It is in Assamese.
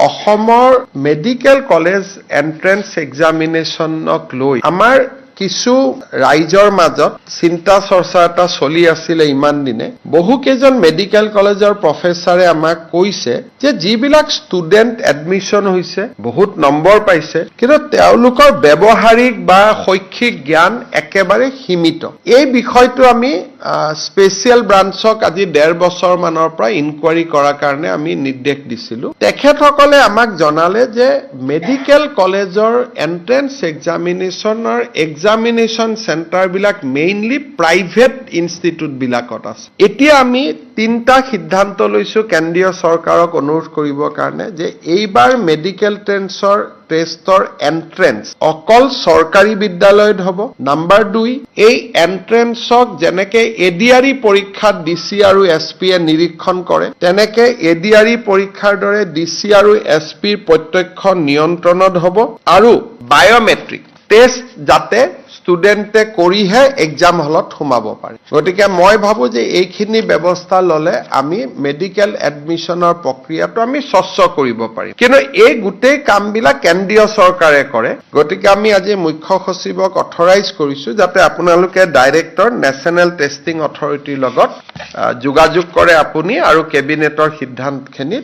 অসমৰ মেডিকেল কলেজ এন্ট্ৰেন্স এক্সামিনেশ্যনক লৈ আমাৰ কিছু ৰাইজৰ মাজত চিন্তা চৰ্চা এটা চলি আছিলে ইমান দিনে বহুকেইজন মেডিকেল কলেজৰ প্ৰফেচাৰে আমাক কৈছে যে যিবিলাক ষ্টুডেণ্ট এডমিশ্যন হৈছে বহুত নম্বৰ পাইছে কিন্তু তেওঁলোকৰ ব্যৱহাৰিক বা শৈক্ষিক জ্ঞান একেবাৰে সীমিত এই বিষয়টো আমি স্পেচিয়েল ব্ৰাঞ্চক আজি 1.5 বছৰ মানৰ পৰা ইনকুৱাৰী কৰাৰ কাৰণে আমি নিৰ্দেশ দিছিলো তেখেতসকলে আমাক জনালে যে মেডিকেল কলেজৰ এন্ট্ৰেন্স এক্সামিনেশ্যনৰ এক্সামিনেশ্যন চেণ্টাৰবিলাক মেইনলি প্ৰাইভেট ইনষ্টিটিউট বিলাকত আছে এতিয়া আমি তিনটা সিদ্ধান্ত লৈছো কেন্দ্ৰীয় চৰকাৰক অনুৰোধ কৰিবৰ কাৰণে যে এইবাৰ মেডিকেল টেষ্টৰ এন্ট্ৰেন্স অকল চৰকাৰী বিদ্যালয়ত হ'ব নাম্বাৰ 2 এই এন্ট্ৰেন্সক যেনেকে এডিআৰই পৰীক্ষাত ডিসি আৰু এছপি এ নিৰীক্ষণ কৰে তেনেকে এডিআৰই পৰীক্ষাৰ দৰে ডিসি আৰু এছপিৰ প্ৰত্যক্ষ নিয়ন্ত্ৰণত হ'ব আৰু বায়োমেট্ৰিক টেষ্ট যাতে ষ্টুডেণ্টে কৰিহে এক্সাম হলত সোমাব পাৰে গতিকে মই ভাবো যে এইখিনি ব্যৱস্থা ললে আমি মেডিকেল এডমিশনৰ প্ৰক্ৰিয়াটো আমি স্বচ্ছ কৰিব পাৰিম কিন্তু এই গোটেই কামবিলাক কেন্দ্ৰীয় চৰকাৰে কৰে গতিকে আমি আজি মুখ্য সচিবক অথৰাইজ কৰিছো যাতে আপোনালোকে ডাইৰেক্টৰ নেশ্যনেল টেষ্টিং অথৰিটিৰ লগত যোগাযোগ কৰে আপুনি আৰু কেবিনেটৰ সিদ্ধান্তখিনি